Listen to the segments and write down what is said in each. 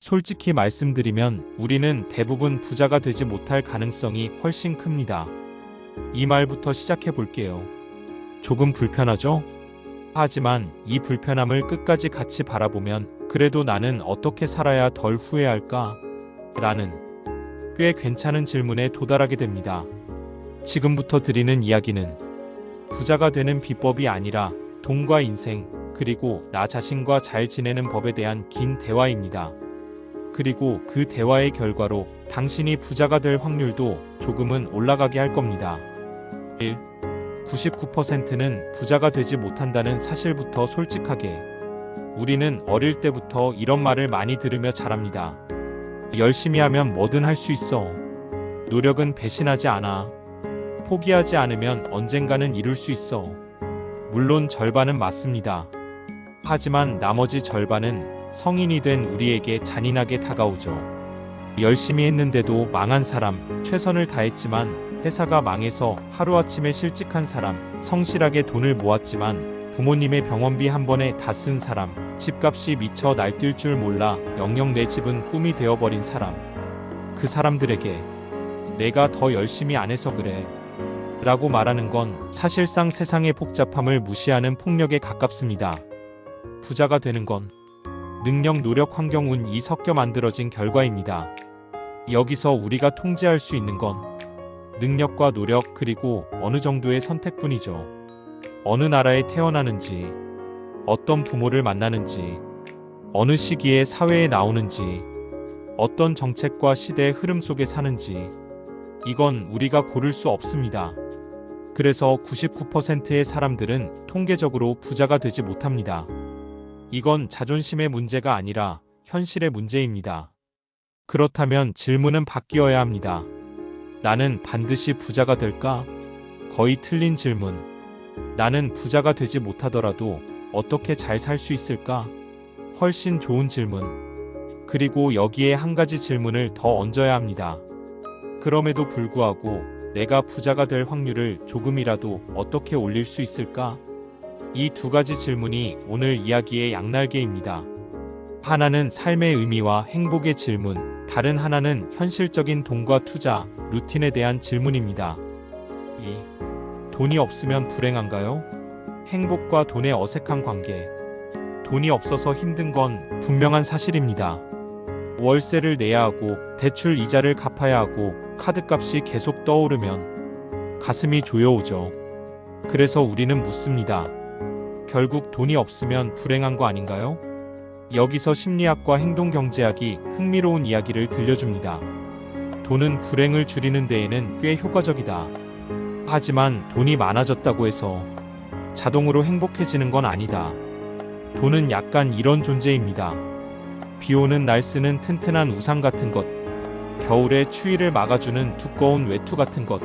솔직히 말씀드리면 우리는 대부분 부자가 되지 못할 가능성이 훨씬 큽니다. 이 말부터 시작해 볼게요. 조금 불편하죠? 하지만 이 불편함을 끝까지 같이 바라보면 그래도 나는 어떻게 살아야 덜 후회할까? 라는 꽤 괜찮은 질문에 도달하게 됩니다. 지금부터 드리는 이야기는 부자가 되는 비법이 아니라 돈과 인생, 그리고 나 자신과 잘 지내는 법에 대한 긴 대화입니다. 그리고 그 대화의 결과로 당신이 부자가 될 확률도 조금은 올라가게 할 겁니다. 1. 99%는 부자가 되지 못한다는 사실부터 솔직하게. 우리는 어릴 때부터 이런 말을 많이 들으며 자랍니다. 열심히 하면 뭐든 할 수 있어. 노력은 배신하지 않아. 포기하지 않으면 언젠가는 이룰 수 있어. 물론 절반은 맞습니다. 하지만 나머지 절반은 성인이 된 우리에게 잔인하게 다가오죠. 열심히 했는데도 망한 사람, 최선을 다했지만 회사가 망해서 하루아침에 실직한 사람, 성실하게 돈을 모았지만 부모님의 병원비 한 번에 다 쓴 사람, 집값이 미쳐 날뛸 줄 몰라 영영 내 집은 꿈이 되어버린 사람. 그 사람들에게 내가 더 열심히 안 해서 그래 라고 말하는 건 사실상 세상의 복잡함을 무시하는 폭력에 가깝습니다. 부자가 되는 건 능력, 노력, 환경, 운이 섞여 만들어진 결과입니다. 여기서 우리가 통제할 수 있는 건 능력과 노력 그리고 어느 정도의 선택뿐이죠. 어느 나라에 태어나는지, 어떤 부모를 만나는지, 어느 시기에 사회에 나오는지, 어떤 정책과 시대의 흐름 속에 사는지, 이건 우리가 고를 수 없습니다. 그래서 99%의 사람들은 통계적으로 부자가 되지 못합니다. 이건 자존심의 문제가 아니라 현실의 문제입니다. 그렇다면 질문은 바뀌어야 합니다. 나는 반드시 부자가 될까? 거의 틀린 질문. 나는 부자가 되지 못하더라도 어떻게 잘 살 수 있을까? 훨씬 좋은 질문. 그리고 여기에 한 가지 질문을 더 얹어야 합니다. 그럼에도 불구하고 내가 부자가 될 확률을 조금이라도 어떻게 올릴 수 있을까? 이 두 가지 질문이 오늘 이야기의 양날개입니다. 하나는 삶의 의미와 행복의 질문, 다른 하나는 현실적인 돈과 투자, 루틴에 대한 질문입니다. 2. 돈이 없으면 불행한가요? 행복과 돈의 어색한 관계. 돈이 없어서 힘든 건 분명한 사실입니다. 월세를 내야 하고, 대출 이자를 갚아야 하고, 카드값이 계속 떠오르면 가슴이 조여오죠. 그래서 우리는 묻습니다. 결국 돈이 없으면 불행한 거 아닌가요? 여기서 심리학과 행동경제학이 흥미로운 이야기를 들려줍니다. 돈은 불행을 줄이는 데에는 꽤 효과적이다. 하지만 돈이 많아졌다고 해서 자동으로 행복해지는 건 아니다. 돈은 약간 이런 존재입니다. 비 오는 날 쓰는 튼튼한 우산 같은 것, 겨울에 추위를 막아주는 두꺼운 외투 같은 것.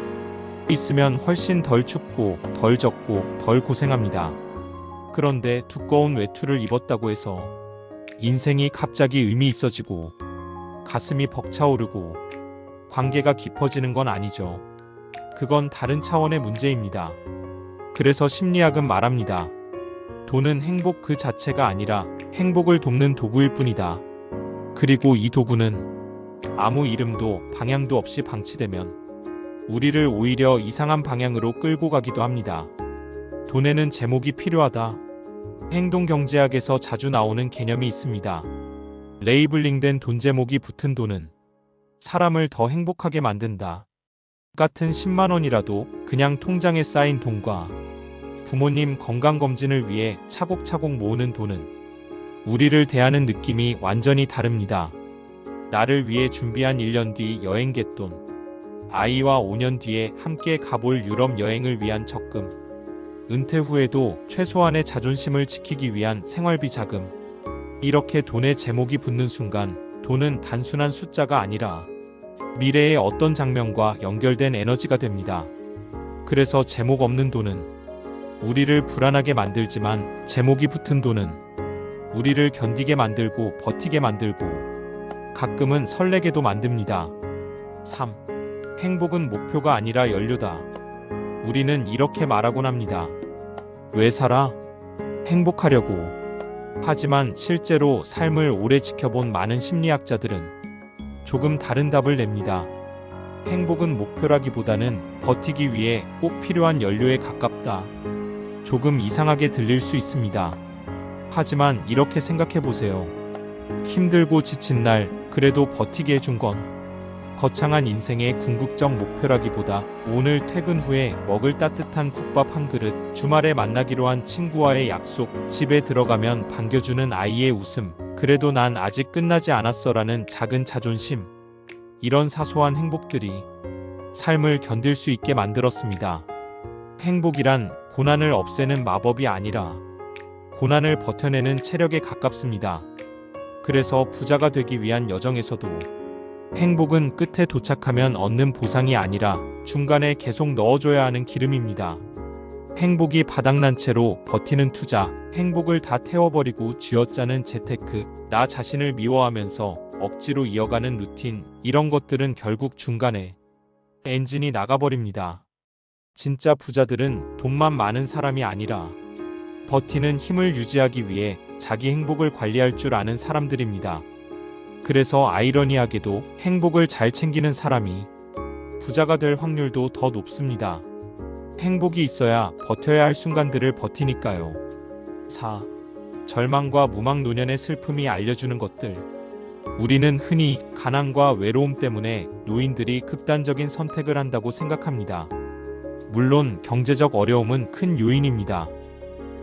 있으면 훨씬 덜 춥고 덜 젖고 덜 고생합니다. 그런데 두꺼운 외투를 입었다고 해서 인생이 갑자기 의미 있어지고 가슴이 벅차오르고 관계가 깊어지는 건 아니죠. 그건 다른 차원의 문제입니다. 그래서 심리학은 말합니다. 돈은 행복 그 자체가 아니라 행복을 돕는 도구일 뿐이다. 그리고 이 도구는 아무 이름도 방향도 없이 방치되면 우리를 오히려 이상한 방향으로 끌고 가기도 합니다. 돈에는 제목이 필요하다. 행동경제학에서 자주 나오는 개념이 있습니다. 레이블링된 돈 제목이 붙은 돈은 사람을 더 행복하게 만든다. 같은 10만 원이라도 그냥 통장에 쌓인 돈과 부모님 건강검진을 위해 차곡차곡 모으는 돈은 우리를 대하는 느낌이 완전히 다릅니다. 나를 위해 준비한 1년 뒤 여행 갯돈, 아이와 5년 뒤에 함께 가볼 유럽 여행을 위한 적금, 은퇴 후에도 최소한의 자존심을 지키기 위한 생활비 자금. 이렇게 돈의 제목이 붙는 순간 돈은 단순한 숫자가 아니라 미래의 어떤 장면과 연결된 에너지가 됩니다. 그래서 제목 없는 돈은 우리를 불안하게 만들지만 제목이 붙은 돈은 우리를 견디게 만들고 버티게 만들고 가끔은 설레게도 만듭니다. 3. 행복은 목표가 아니라 연료다. 우리는 이렇게 말하곤 합니다. 왜 살아? 행복하려고. 하지만 실제로 삶을 오래 지켜본 많은 심리학자들은 조금 다른 답을 냅니다. 행복은 목표라기보다는 버티기 위해 꼭 필요한 연료에 가깝다. 조금 이상하게 들릴 수 있습니다. 하지만 이렇게 생각해 보세요. 힘들고 지친 날 그래도 버티게 해준 건 거창한 인생의 궁극적 목표라기보다 오늘 퇴근 후에 먹을 따뜻한 국밥 한 그릇, 주말에 만나기로 한 친구와의 약속, 집에 들어가면 반겨주는 아이의 웃음, 그래도 난 아직 끝나지 않았어라는 작은 자존심. 이런 사소한 행복들이 삶을 견딜 수 있게 만들었습니다. 행복이란 고난을 없애는 마법이 아니라 고난을 버텨내는 체력에 가깝습니다. 그래서 부자가 되기 위한 여정에서도 행복은 끝에 도착하면 얻는 보상이 아니라 중간에 계속 넣어줘야 하는 기름입니다. 행복이 바닥난 채로 버티는 투자, 행복을 다 태워버리고 쥐어짜는 재테크, 나 자신을 미워하면서 억지로 이어가는 루틴, 이런 것들은 결국 중간에 엔진이 나가버립니다. 진짜 부자들은 돈만 많은 사람이 아니라 버티는 힘을 유지하기 위해 자기 행복을 관리할 줄 아는 사람들입니다. 그래서 아이러니하게도 행복을 잘 챙기는 사람이 부자가 될 확률도 더 높습니다. 행복이 있어야 버텨야 할 순간들을 버티니까요. 4. 절망과 무망노년의 슬픔이 알려주는 것들. 우리는 흔히 가난과 외로움 때문에 노인들이 극단적인 선택을 한다고 생각합니다. 물론 경제적 어려움은 큰 요인입니다.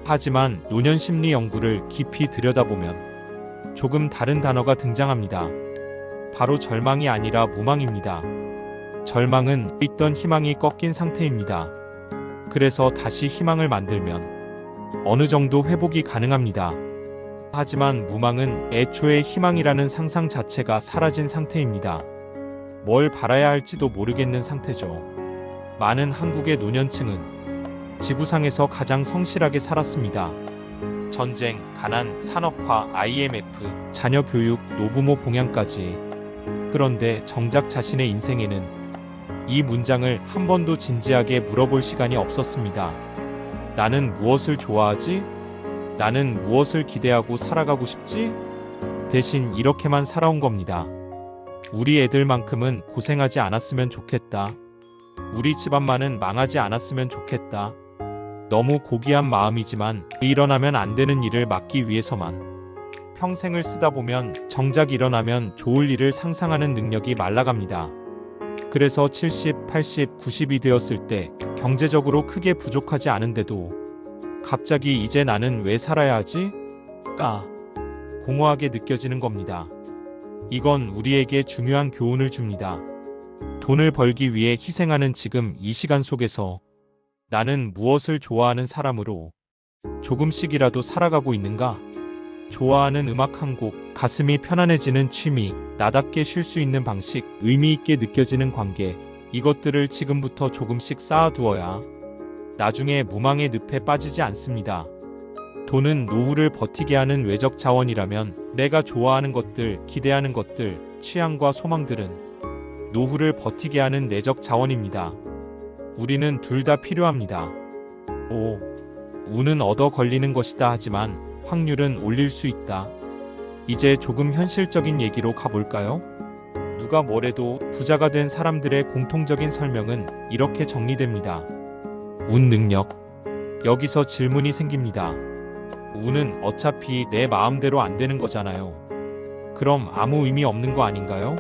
하지만 노년 심리 연구를 깊이 들여다보면 조금 다른 단어가 등장합니다. 바로 절망이 아니라 무망입니다. 절망은 있던 희망이 꺾인 상태입니다. 그래서 다시 희망을 만들면 어느 정도 회복이 가능합니다. 하지만 무망은 애초에 희망이라는 상상 자체가 사라진 상태입니다. 뭘 바라야 할지도 모르겠는 상태죠. 많은 한국의 노년층은 지구상에서 가장 성실하게 살았습니다. 전쟁, 가난, 산업화, IMF, 자녀 교육, 노부모 봉양까지. 그런데 정작 자신의 인생에는 이 문장을 한 번도 진지하게 물어볼 시간이 없었습니다. 나는 무엇을 좋아하지? 나는 무엇을 기대하고 살아가고 싶지? 대신 이렇게만 살아온 겁니다. 우리 애들만큼은 고생하지 않았으면 좋겠다. 우리 집안만은 망하지 않았으면 좋겠다. 너무 고귀한 마음이지만 일어나면 안 되는 일을 막기 위해서만 평생을 쓰다 보면 정작 일어나면 좋을 일을 상상하는 능력이 말라갑니다. 그래서 70, 80, 90이 되었을 때 경제적으로 크게 부족하지 않은데도 갑자기 이제 나는 왜 살아야 하지? 공허하게 느껴지는 겁니다. 이건 우리에게 중요한 교훈을 줍니다. 돈을 벌기 위해 희생하는 지금 이 시간 속에서 나는 무엇을 좋아하는 사람으로 조금씩이라도 살아가고 있는가? 좋아하는 음악 한 곡, 가슴이 편안해지는 취미, 나답게 쉴 수 있는 방식, 의미 있게 느껴지는 관계, 이것들을 지금부터 조금씩 쌓아두어야 나중에 무망의 늪에 빠지지 않습니다. 돈은 노후를 버티게 하는 외적 자원이라면 내가 좋아하는 것들, 기대하는 것들, 취향과 소망들은 노후를 버티게 하는 내적 자원입니다. 우리는 둘 다 필요합니다. 운은 얻어 걸리는 것이다 하지만 확률은 올릴 수 있다. 이제 조금 현실적인 얘기로 가볼까요? 누가 뭐래도 부자가 된 사람들의 공통적인 설명은 이렇게 정리됩니다. 운 능력. 여기서 질문이 생깁니다. 운은 어차피 내 마음대로 안 되는 거잖아요. 그럼 아무 의미 없는 거 아닌가요?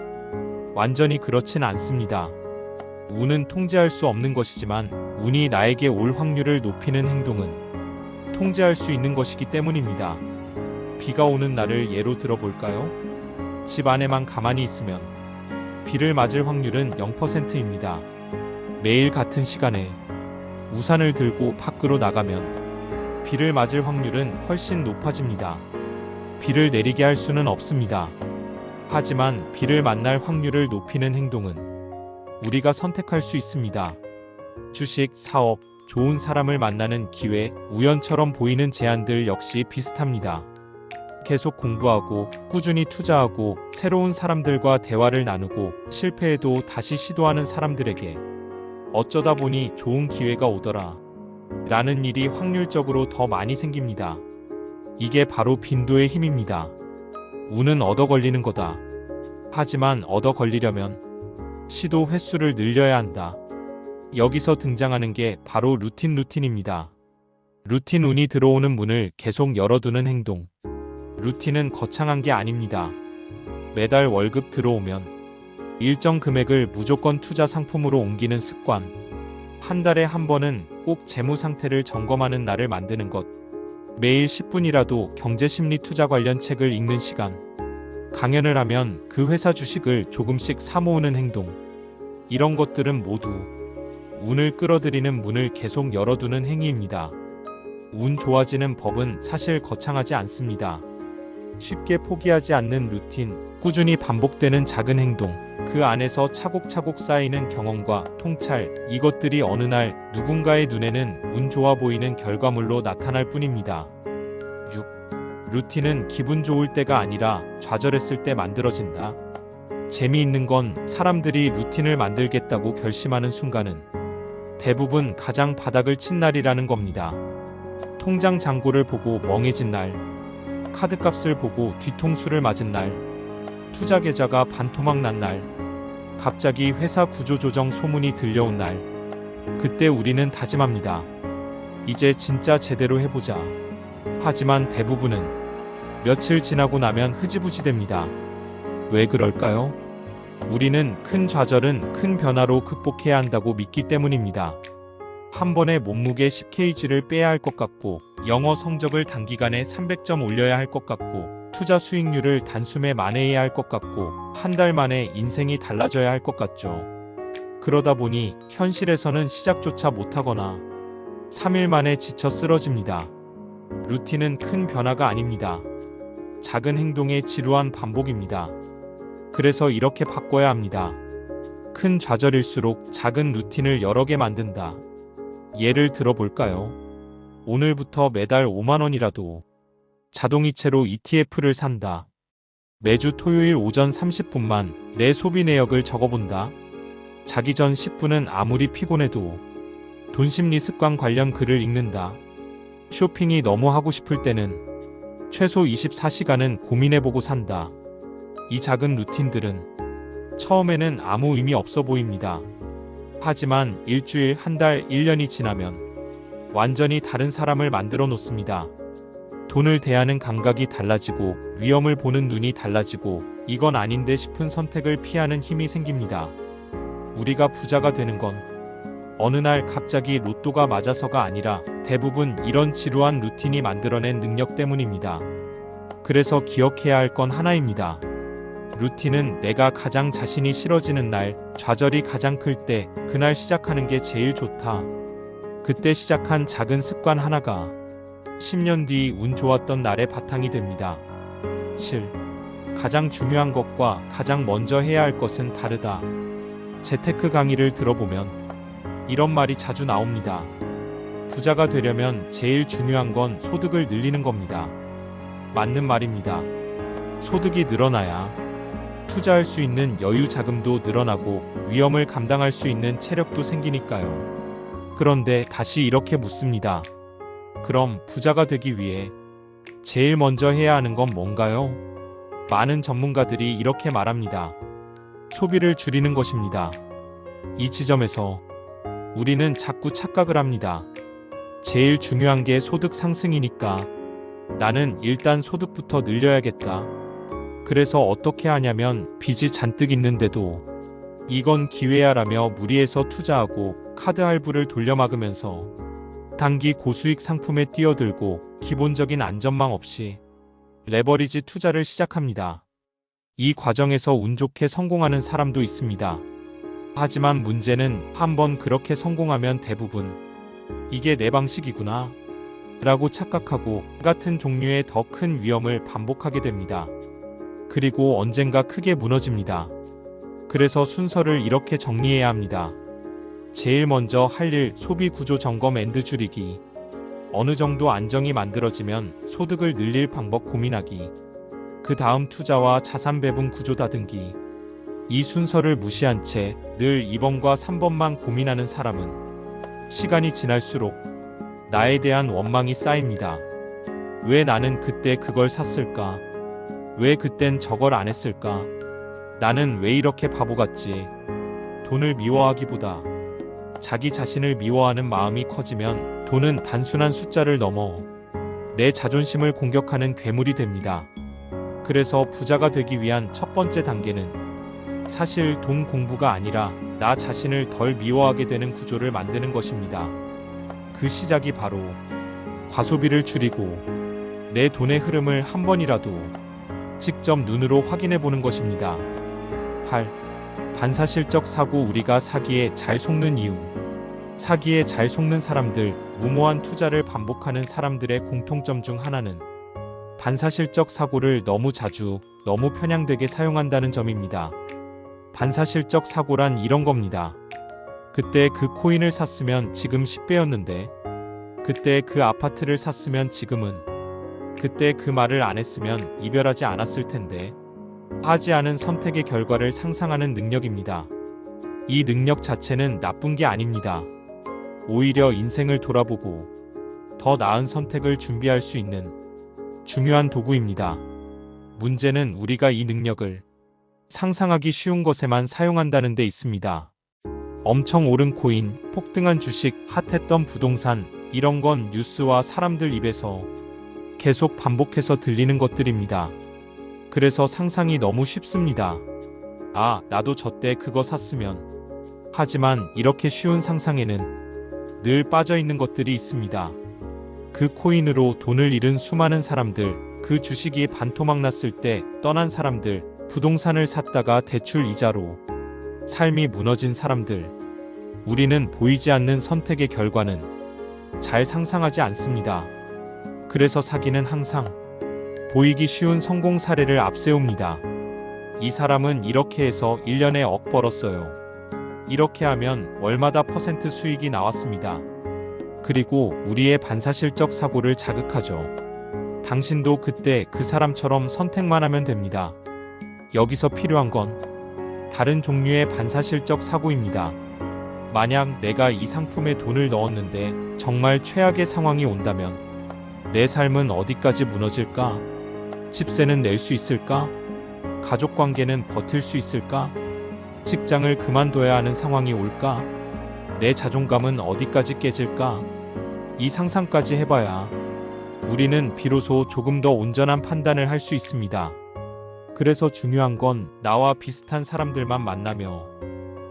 완전히 그렇진 않습니다. 운은 통제할 수 없는 것이지만 운이 나에게 올 확률을 높이는 행동은 통제할 수 있는 것이기 때문입니다. 비가 오는 날을 예로 들어볼까요? 집 안에만 가만히 있으면 비를 맞을 확률은 0%입니다. 매일 같은 시간에 우산을 들고 밖으로 나가면 비를 맞을 확률은 훨씬 높아집니다. 비를 내리게 할 수는 없습니다. 하지만 비를 만날 확률을 높이는 행동은 우리가 선택할 수 있습니다. 주식, 사업, 좋은 사람을 만나는 기회, 우연처럼 보이는 제안들 역시 비슷합니다. 계속 공부하고 꾸준히 투자하고 새로운 사람들과 대화를 나누고 실패해도 다시 시도하는 사람들에게 어쩌다 보니 좋은 기회가 오더라 라는 일이 확률적으로 더 많이 생깁니다. 이게 바로 빈도의 힘입니다. 운은 얻어 걸리는 거다. 하지만 얻어 걸리려면 시도 횟수를 늘려야 한다. 여기서 등장하는 게 바로 루틴입니다. 루틴 운이 들어오는 문을 계속 열어두는 행동. 루틴은 거창한 게 아닙니다. 매달 월급 들어오면 일정 금액을 무조건 투자 상품으로 옮기는 습관. 한 달에 한 번은 꼭 재무 상태를 점검하는 날을 만드는 것. 매일 10분이라도 경제심리 투자 관련 책을 읽는 시간. 강연을 하면 그 회사 주식을 조금씩 사 모으는 행동. 이런 것들은 모두 운을 끌어들이는 문을 계속 열어두는 행위입니다. 운 좋아지는 법은 사실 거창하지 않습니다. 쉽게 포기하지 않는 루틴, 꾸준히 반복되는 작은 행동, 그 안에서 차곡차곡 쌓이는 경험과 통찰, 이것들이 어느 날 누군가의 눈에는 운 좋아 보이는 결과물로 나타날 뿐입니다. 6. 루틴은 기분 좋을 때가 아니라 좌절했을 때 만들어진다. 재미있는 건 사람들이 루틴을 만들겠다고 결심하는 순간은 대부분 가장 바닥을 친 날이라는 겁니다. 통장 잔고를 보고 멍해진 날, 카드값을 보고 뒤통수를 맞은 날, 투자 계좌가 반토막 난 날, 갑자기 회사 구조조정 소문이 들려온 날, 그때 우리는 다짐합니다. 이제 진짜 제대로 해보자. 하지만 대부분은 며칠 지나고 나면 흐지부지 됩니다. 왜 그럴까요? 우리는 큰 좌절은 큰 변화로 극복해야 한다고 믿기 때문입니다. 한 번에 몸무게 10kg를 빼야 할 것 같고, 영어 성적을 단기간에 300점 올려야 할 것 같고, 투자 수익률을 단숨에 만회해야 할 것 같고, 한 달 만에 인생이 달라져야 할 것 같죠. 그러다 보니 현실에서는 시작조차 못하거나 3일 만에 지쳐 쓰러집니다. 루틴은 큰 변화가 아닙니다. 작은 행동의 지루한 반복입니다. 그래서 이렇게 바꿔야 합니다. 큰 좌절일수록 작은 루틴을 여러 개 만든다. 예를 들어볼까요? 오늘부터 매달 5만 원이라도 자동이체로 ETF를 산다. 매주 토요일 오전 30분만 내 소비 내역을 적어본다. 자기 전 10분은 아무리 피곤해도 돈 심리 습관 관련 글을 읽는다. 쇼핑이 너무 하고 싶을 때는 최소 24시간은 고민해보고 산다. 이 작은 루틴들은 처음에는 아무 의미 없어 보입니다. 하지만 일주일, 한 달, 1년이 지나면 완전히 다른 사람을 만들어 놓습니다. 돈을 대하는 감각이 달라지고, 위험을 보는 눈이 달라지고, 이건 아닌데 싶은 선택을 피하는 힘이 생깁니다. 우리가 부자가 되는 건 어느 날 갑자기 로또가 맞아서가 아니라 대부분 이런 지루한 루틴이 만들어낸 능력 때문입니다. 그래서 기억해야 할 건 하나입니다. 루틴은 내가 가장 자신이 싫어지는 날, 좌절이 가장 클 때, 그날 시작하는 게 제일 좋다. 그때 시작한 작은 습관 하나가 10년 뒤 운 좋았던 날의 바탕이 됩니다. 7. 가장 중요한 것과 가장 먼저 해야 할 것은 다르다. 재테크 강의를 들어보면 이런 말이 자주 나옵니다. 부자가 되려면 제일 중요한 건 소득을 늘리는 겁니다. 맞는 말입니다. 소득이 늘어나야 투자할 수 있는 여유 자금도 늘어나고 위험을 감당할 수 있는 체력도 생기니까요. 그런데 다시 이렇게 묻습니다. 그럼 부자가 되기 위해 제일 먼저 해야 하는 건 뭔가요? 많은 전문가들이 이렇게 말합니다. 소비를 줄이는 것입니다. 이 지점에서 우리는 자꾸 착각을 합니다. 제일 중요한 게 소득 상승이니까 나는 일단 소득부터 늘려야겠다. 그래서 어떻게 하냐면 빚이 잔뜩 있는데도 이건 기회야라며 무리해서 투자하고 카드 할부를 돌려막으면서 단기 고수익 상품에 뛰어들고 기본적인 안전망 없이 레버리지 투자를 시작합니다. 이 과정에서 운 좋게 성공하는 사람도 있습니다. 하지만 문제는 한번 그렇게 성공하면 대부분 이게 내 방식이구나 라고 착각하고 같은 종류의 더 큰 위험을 반복하게 됩니다. 그리고 언젠가 크게 무너집니다. 그래서 순서를 이렇게 정리해야 합니다. 제일 먼저 할 일, 소비 구조 점검 앤드 줄이기. 어느 정도 안정이 만들어지면 소득을 늘릴 방법 고민하기. 그 다음 투자와 자산 배분 구조 다듬기. 이 순서를 무시한 채 늘 2번과 3번만 고민하는 사람은 시간이 지날수록 나에 대한 원망이 쌓입니다. 왜 나는 그때 그걸 샀을까? 왜 그땐 저걸 안 했을까? 나는 왜 이렇게 바보 같지? 돈을 미워하기보다 자기 자신을 미워하는 마음이 커지면 돈은 단순한 숫자를 넘어 내 자존심을 공격하는 괴물이 됩니다. 그래서 부자가 되기 위한 첫 번째 단계는 사실 돈 공부가 아니라 나 자신을 덜 미워하게 되는 구조를 만드는 것입니다. 그 시작이 바로 과소비를 줄이고 내 돈의 흐름을 한 번이라도 직접 눈으로 확인해 보는 것입니다. 8. 반사실적 사고. 우리가 사기에 잘 속는 이유. 사기에 잘 속는 사람들, 무모한 투자를 반복하는 사람들의 공통점 중 하나는 반사실적 사고를 너무 자주, 너무 편향되게 사용한다는 점입니다. 반사실적 사고란 이런 겁니다. 그때 그 코인을 샀으면 지금 10배였는데, 그때 그 아파트를 샀으면 지금은, 그때 그 말을 안 했으면 이별하지 않았을 텐데, 하지 않은 선택의 결과를 상상하는 능력입니다. 이 능력 자체는 나쁜 게 아닙니다. 오히려 인생을 돌아보고 더 나은 선택을 준비할 수 있는 중요한 도구입니다. 문제는 우리가 이 능력을 상상하기 쉬운 것에만 사용한다는 데 있습니다. 엄청 오른 코인, 폭등한 주식, 핫했던 부동산, 이런 건 뉴스와 사람들 입에서 계속 반복해서 들리는 것들입니다. 그래서 상상이 너무 쉽습니다. 아, 나도 저때 그거 샀으면. 하지만 이렇게 쉬운 상상에는 늘 빠져 있는 것들이 있습니다. 그 코인으로 돈을 잃은 수많은 사람들, 그 주식이 반토막 났을 때 떠난 사람들, 부동산을 샀다가 대출 이자로 삶이 무너진 사람들. 우리는 보이지 않는 선택의 결과는 잘 상상하지 않습니다. 그래서 사기는 항상 보이기 쉬운 성공 사례를 앞세웁니다. 이 사람은 이렇게 해서 1년에 억 벌었어요. 이렇게 하면 월마다 퍼센트 수익이 나왔습니다. 그리고 우리의 반사실적 사고를 자극하죠. 당신도 그때 그 사람처럼 선택만 하면 됩니다. 여기서 필요한 건 다른 종류의 반사실적 사고입니다. 만약 내가 이 상품에 돈을 넣었는데 정말 최악의 상황이 온다면 내 삶은 어디까지 무너질까? 집세는 낼 수 있을까? 가족 관계는 버틸 수 있을까? 직장을 그만둬야 하는 상황이 올까? 내 자존감은 어디까지 깨질까? 이 상상까지 해봐야 우리는 비로소 조금 더 온전한 판단을 할 수 있습니다. 그래서 중요한 건 나와 비슷한 사람들만 만나며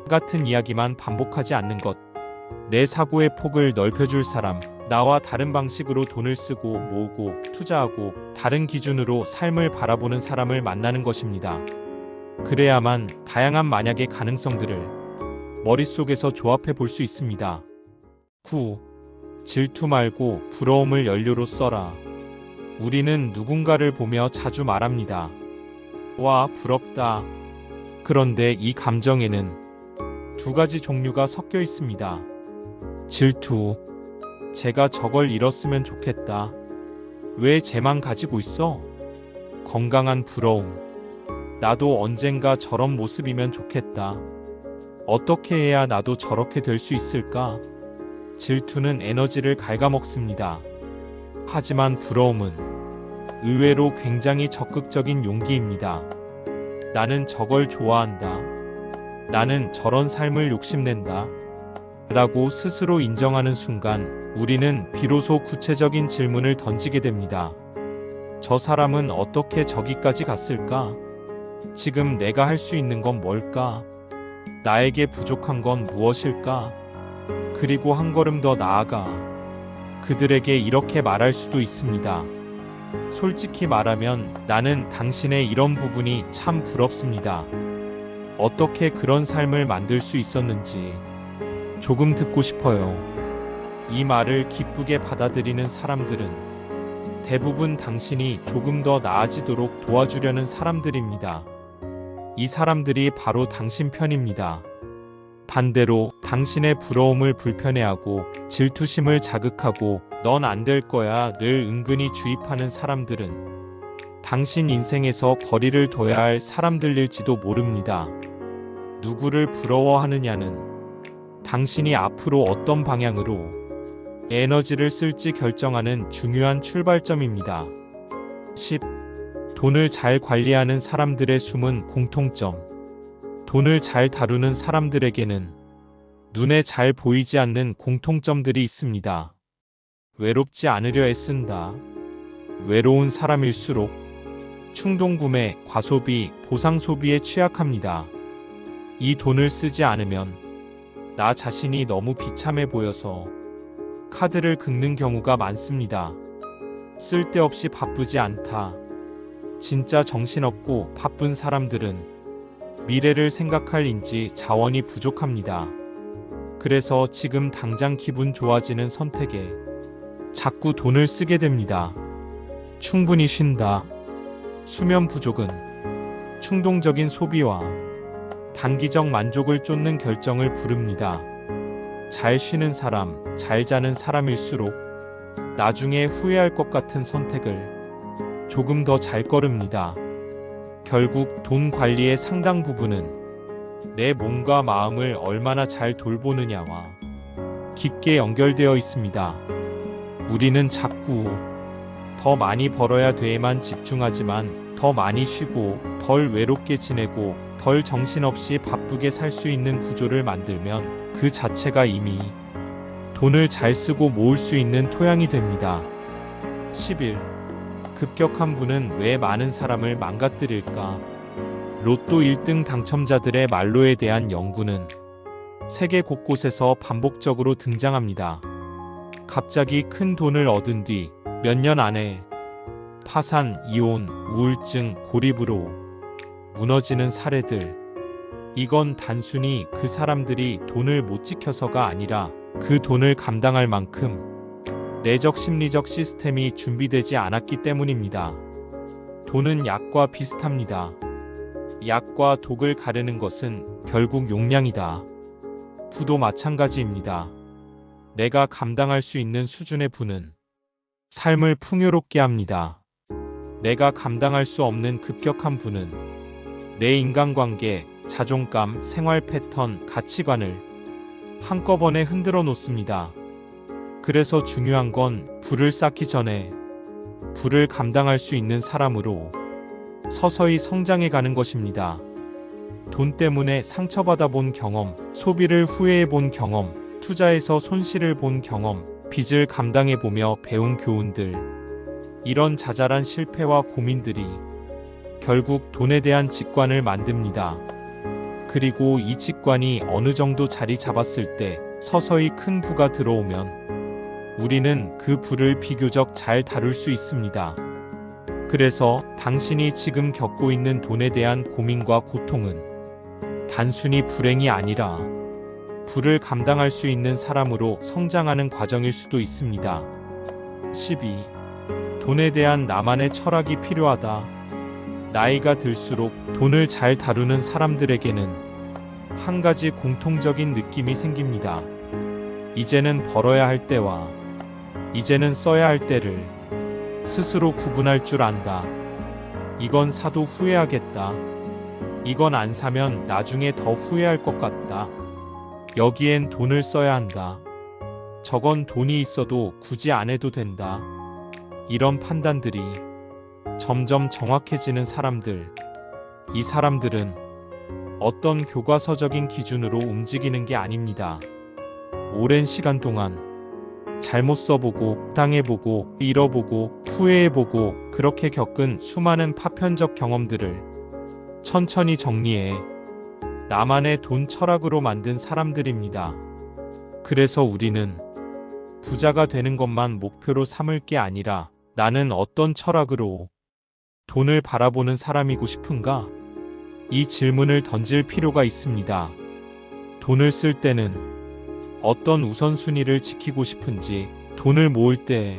같은 이야기만 반복하지 않는 것. 내 사고의 폭을 넓혀줄 사람, 나와 다른 방식으로 돈을 쓰고 모으고 투자하고 다른 기준으로 삶을 바라보는 사람을 만나는 것입니다. 그래야만 다양한 만약의 가능성들을 머릿속에서 조합해 볼 수 있습니다. 9. 질투 말고 부러움을 연료로 써라. 우리는 누군가를 보며 자주 말합니다. 와, 부럽다. 그런데 이 감정에는 두 가지 종류가 섞여 있습니다. 질투. 제가 저걸 잃었으면 좋겠다. 왜 쟤만 가지고 있어? 건강한 부러움. 나도 언젠가 저런 모습이면 좋겠다. 어떻게 해야 나도 저렇게 될 수 있을까? 질투는 에너지를 갉아먹습니다. 하지만 부러움은 의외로 굉장히 적극적인 용기입니다. 나는 저걸 좋아한다. 나는 저런 삶을 욕심낸다. 라고 스스로 인정하는 순간 우리는 비로소 구체적인 질문을 던지게 됩니다. 저 사람은 어떻게 저기까지 갔을까? 지금 내가 할 수 있는 건 뭘까? 나에게 부족한 건 무엇일까? 그리고 한 걸음 더 나아가 그들에게 이렇게 말할 수도 있습니다. 솔직히 말하면 나는 당신의 이런 부분이 참 부럽습니다. 어떻게 그런 삶을 만들 수 있었는지 조금 듣고 싶어요. 이 말을 기쁘게 받아들이는 사람들은 대부분 당신이 조금 더 나아지도록 도와주려는 사람들입니다. 이 사람들이 바로 당신 편입니다. 반대로 당신의 부러움을 불편해하고 질투심을 자극하고 넌 안 될 거야 를 은근히 주입하는 사람들은 당신 인생에서 거리를 둬야 할 사람들일지도 모릅니다. 누구를 부러워하느냐는 당신이 앞으로 어떤 방향으로 에너지를 쓸지 결정하는 중요한 출발점입니다. 10. 돈을 잘 관리하는 사람들의 숨은 공통점. 돈을 잘 다루는 사람들에게는 눈에 잘 보이지 않는 공통점들이 있습니다. 외롭지 않으려 애쓴다. 외로운 사람일수록 충동구매, 과소비, 보상소비에 취약합니다. 이 돈을 쓰지 않으면 나 자신이 너무 비참해 보여서 카드를 긁는 경우가 많습니다. 쓸데없이 바쁘지 않다. 진짜 정신없고 바쁜 사람들은 미래를 생각할 인지 자원이 부족합니다. 그래서 지금 당장 기분 좋아지는 선택에 자꾸 돈을 쓰게 됩니다. 충분히 쉰다. 수면 부족은 충동적인 소비와 단기적 만족을 쫓는 결정을 부릅니다. 잘 쉬는 사람, 잘 자는 사람일수록 나중에 후회할 것 같은 선택을 조금 더 잘 거릅니다. 결국 돈 관리의 상당 부분은 내 몸과 마음을 얼마나 잘 돌보느냐와 깊게 연결되어 있습니다. 우리는 자꾸 더 많이 벌어야 돼에만 집중하지만 더 많이 쉬고 덜 외롭게 지내고 덜 정신없이 바쁘게 살 수 있는 구조를 만들면 그 자체가 이미 돈을 잘 쓰고 모을 수 있는 토양이 됩니다. 11. 급격한 부는 왜 많은 사람을 망가뜨릴까? 로또 1등 당첨자들의 만로에 대한 연구는 세계 곳곳에서 반복적으로 등장합니다. 갑자기 큰 돈을 얻은 뒤 몇 년 안에 파산, 이혼, 우울증, 고립으로 무너지는 사례들. 이건 단순히 그 사람들이 돈을 못 지켜서가 아니라 그 돈을 감당할 만큼 내적 심리적 시스템이 준비되지 않았기 때문입니다. 돈은 약과 비슷합니다. 약과 독을 가르는 것은 결국 용량이다. 부도 마찬가지입니다. 내가 감당할 수 있는 수준의 부는 삶을 풍요롭게 합니다. 내가 감당할 수 없는 급격한 부는 내 인간관계, 자존감, 생활 패턴, 가치관을 한꺼번에 흔들어 놓습니다. 그래서 중요한 건 부를 쌓기 전에 부를 감당할 수 있는 사람으로 서서히 성장해 가는 것입니다. 돈 때문에 상처받아 본 경험, 소비를 후회해 본 경험, 투자에서 손실을 본 경험, 빚을 감당해 보며 배운 교훈들. 이런 자잘한 실패와 고민들이 결국 돈에 대한 직관을 만듭니다. 그리고 이 직관이 어느 정도 자리 잡았을 때 서서히 큰 부가 들어오면 우리는 그 부를 비교적 잘 다룰 수 있습니다. 그래서 당신이 지금 겪고 있는 돈에 대한 고민과 고통은 단순히 불행이 아니라 부를 감당할 수 있는 사람으로 성장하는 과정일 수도 있습니다. 12. 돈에 대한 나만의 철학이 필요하다. 나이가 들수록 돈을 잘 다루는 사람들에게는 한 가지 공통적인 느낌이 생깁니다. 이제는 벌어야 할 때와 이제는 써야 할 때를 스스로 구분할 줄 안다. 이건 사도 후회하겠다. 이건 안 사면 나중에 더 후회할 것 같다. 여기엔 돈을 써야 한다. 저건 돈이 있어도 굳이 안 해도 된다. 이런 판단들이 점점 정확해지는 사람들. 이 사람들은 어떤 교과서적인 기준으로 움직이는 게 아닙니다. 오랜 시간 동안 잘못 써보고, 당해보고, 잃어보고, 후회해보고, 그렇게 겪은 수많은 파편적 경험들을 천천히 정리해 나만의 돈 철학으로 만든 사람들입니다. 그래서 우리는 부자가 되는 것만 목표로 삼을 게 아니라 나는 어떤 철학으로 돈을 바라보는 사람이고 싶은가? 이 질문을 던질 필요가 있습니다. 돈을 쓸 때는 어떤 우선순위를 지키고 싶은지, 돈을 모을 때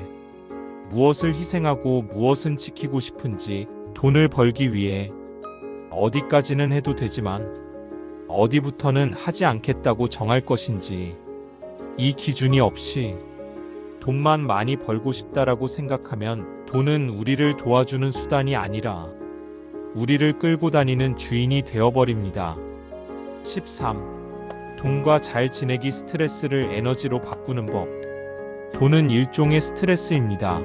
무엇을 희생하고 무엇은 지키고 싶은지, 돈을 벌기 위해 어디까지는 해도 되지만 어디부터는 하지 않겠다고 정할 것인지, 이 기준이 없이 돈만 많이 벌고 싶다라고 생각하면 돈은 우리를 도와주는 수단이 아니라 우리를 끌고 다니는 주인이 되어버립니다. 13. 돈과 잘 지내기 스트레스를 에너지로 바꾸는 법. 돈은 일종의 스트레스입니다.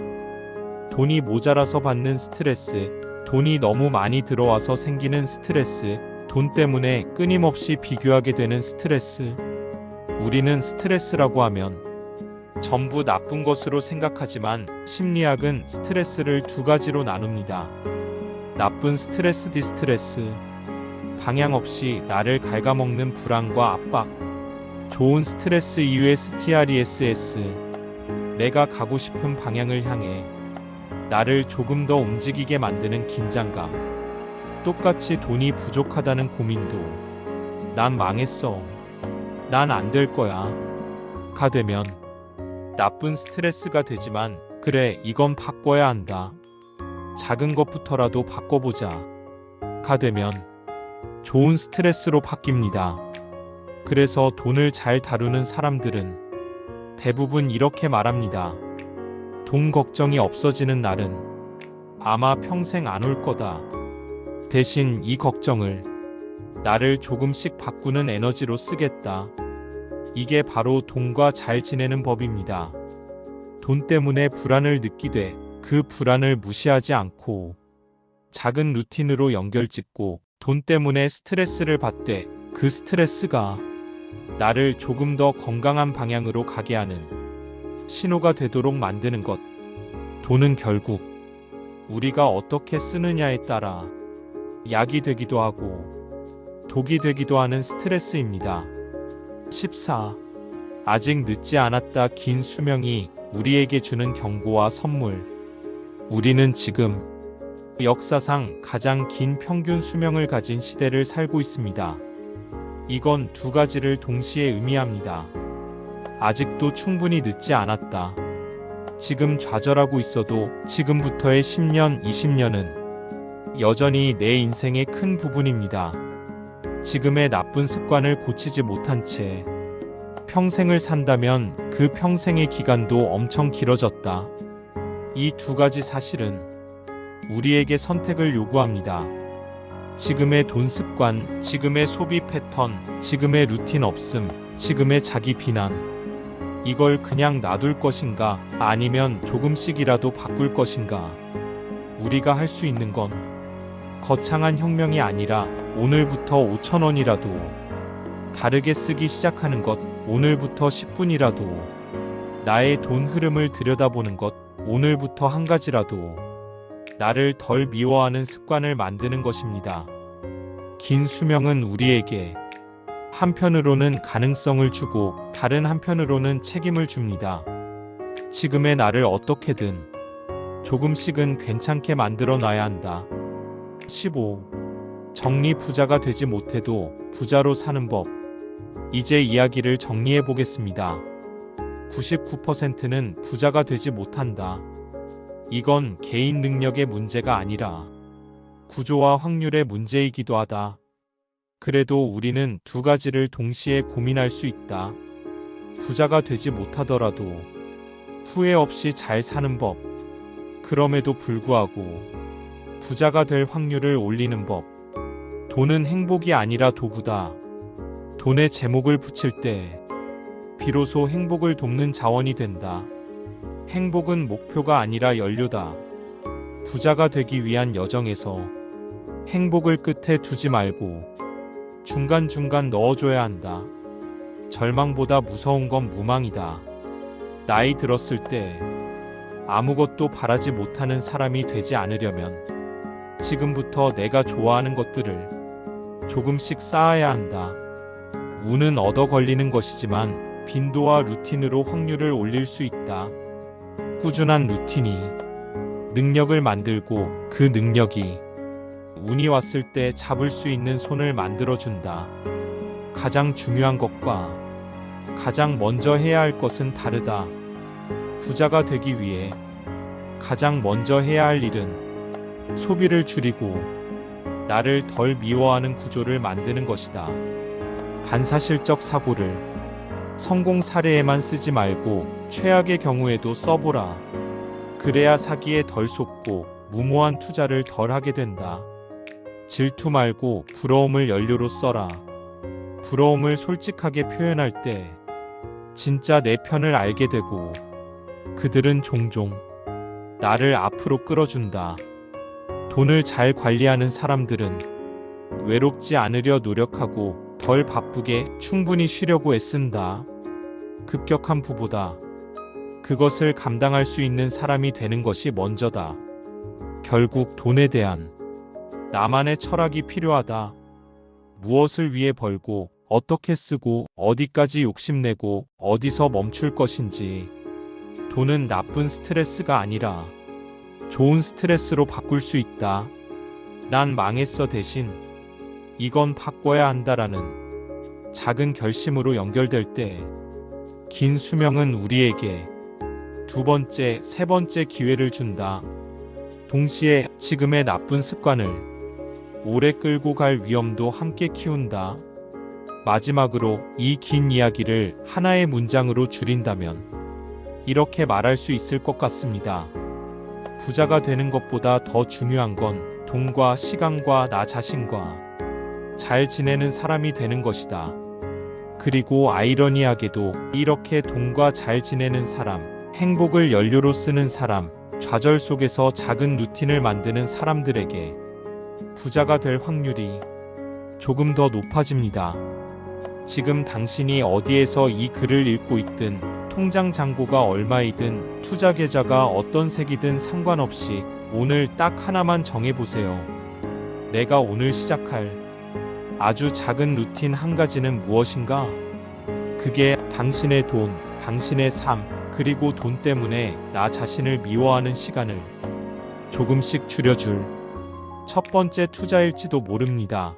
돈이 모자라서 받는 스트레스, 돈이 너무 많이 들어와서 생기는 스트레스, 돈 때문에 끊임없이 비교하게 되는 스트레스. 우리는 스트레스라고 하면 전부 나쁜 것으로 생각하지만 심리학은 스트레스를 두 가지로 나눕니다. 나쁜 스트레스, 디스트레스. 방향 없이 나를 갉아먹는 불안과 압박. 좋은 스트레스, EUSTRESS. 내가 가고 싶은 방향을 향해 나를 조금 더 움직이게 만드는 긴장감. 똑같이 돈이 부족하다는 고민도 난 망했어. 난 안 될 거야. 가 되면 나쁜 스트레스가 되지만 그래, 이건 바꿔야 한다. 작은 것부터라도 바꿔보자. 가 되면 좋은 스트레스로 바뀝니다. 그래서 돈을 잘 다루는 사람들은 대부분 이렇게 말합니다. 돈 걱정이 없어지는 날은 아마 평생 안 올 거다. 대신 이 걱정을 나를 조금씩 바꾸는 에너지로 쓰겠다. 이게 바로 돈과 잘 지내는 법입니다. 돈 때문에 불안을 느끼되 그 불안을 무시하지 않고 작은 루틴으로 연결짓고, 돈 때문에 스트레스를 받되 그 스트레스가 나를 조금 더 건강한 방향으로 가게 하는 신호가 되도록 만드는 것. 돈은 결국 우리가 어떻게 쓰느냐에 따라 약이 되기도 하고 독이 되기도 하는 스트레스입니다. 14. 아직 늦지 않았다. 긴 수명이 우리에게 주는 경고와 선물. 우리는 지금 역사상 가장 긴 평균 수명을 가진 시대를 살고 있습니다. 이건 두 가지를 동시에 의미합니다. 아직도 충분히 늦지 않았다. 지금 좌절하고 있어도 지금부터의 10년, 20년은 여전히 내 인생의 큰 부분입니다. 지금의 나쁜 습관을 고치지 못한 채 평생을 산다면 그 평생의 기간도 엄청 길어졌다. 이 두 가지 사실은 우리에게 선택을 요구합니다. 지금의 돈 습관, 지금의 소비 패턴, 지금의 루틴 없음, 지금의 자기 비난. 이걸 그냥 놔둘 것인가, 아니면 조금씩이라도 바꿀 것인가. 우리가 할 수 있는 건 거창한 혁명이 아니라 오늘부터 5,000원이라도 다르게 쓰기 시작하는 것, 오늘부터 10분이라도 나의 돈 흐름을 들여다보는 것, 오늘부터 한 가지라도 나를 덜 미워하는 습관을 만드는 것입니다. 긴 수명은 우리에게 한편으로는 가능성을 주고 다른 한편으로는 책임을 줍니다. 지금의 나를 어떻게든 조금씩은 괜찮게 만들어 놔야 한다. 15. 정리 부자가 되지 못해도 부자로 사는 법. 이제 이야기를 정리해 보겠습니다. 99%는 부자가 되지 못한다. 이건 개인 능력의 문제가 아니라 구조와 확률의 문제이기도 하다. 그래도 우리는 두 가지를 동시에 고민할 수 있다. 부자가 되지 못하더라도 후회 없이 잘 사는 법. 그럼에도 불구하고 부자가 될 확률을 올리는 법. 돈은 행복이 아니라 도구다. 돈에 제목을 붙일 때 비로소 행복을 돕는 자원이 된다. 행복은 목표가 아니라 연료다. 부자가 되기 위한 여정에서 행복을 끝에 두지 말고 중간중간 넣어줘야 한다. 절망보다 무서운 건 무망이다. 나이 들었을 때 아무것도 바라지 못하는 사람이 되지 않으려면 지금부터 내가 좋아하는 것들을 조금씩 쌓아야 한다. 운은 얻어 걸리는 것이지만 빈도와 루틴으로 확률을 올릴 수 있다. 꾸준한 루틴이 능력을 만들고 그 능력이 운이 왔을 때 잡을 수 있는 손을 만들어준다. 가장 중요한 것과 가장 먼저 해야 할 것은 다르다. 부자가 되기 위해 가장 먼저 해야 할 일은 소비를 줄이고 나를 덜 미워하는 구조를 만드는 것이다. 반사실적 사고를 성공 사례에만 쓰지 말고 최악의 경우에도 써보라. 그래야 사기에 덜 속고 무모한 투자를 덜 하게 된다. 질투 말고 부러움을 연료로 써라. 부러움을 솔직하게 표현할 때 진짜 내 편을 알게 되고 그들은 종종 나를 앞으로 끌어준다. 돈을 잘 관리하는 사람들은 외롭지 않으려 노력하고 덜 바쁘게 충분히 쉬려고 애쓴다. 급격한 부보다 그것을 감당할 수 있는 사람이 되는 것이 먼저다. 결국 돈에 대한 나만의 철학이 필요하다. 무엇을 위해 벌고 어떻게 쓰고 어디까지 욕심내고 어디서 멈출 것인지. 돈은 나쁜 스트레스가 아니라 좋은 스트레스로 바꿀 수 있다. 난 망했어 대신 이건 바꿔야 한다라는 작은 결심으로 연결될 때 긴 수명은 우리에게 두 번째, 세 번째 기회를 준다. 동시에 지금의 나쁜 습관을 오래 끌고 갈 위험도 함께 키운다. 마지막으로 이 긴 이야기를 하나의 문장으로 줄인다면 이렇게 말할 수 있을 것 같습니다. 부자가 되는 것보다 더 중요한 건 돈과 시간과 나 자신과 잘 지내는 사람이 되는 것이다. 그리고 아이러니하게도 이렇게 돈과 잘 지내는 사람, 행복을 연료로 쓰는 사람, 좌절 속에서 작은 루틴을 만드는 사람들에게 부자가 될 확률이 조금 더 높아집니다. 지금 당신이 어디에서 이 글을 읽고 있든 통장 잔고가 얼마이든 투자 계좌가 어떤 색이든 상관없이 오늘 딱 하나만 정해보세요. 내가 오늘 시작할 아주 작은 루틴 한 가지는 무엇인가? 그게 당신의 돈, 당신의 삶, 그리고 돈 때문에 나 자신을 미워하는 시간을 조금씩 줄여줄 첫 번째 투자일지도 모릅니다.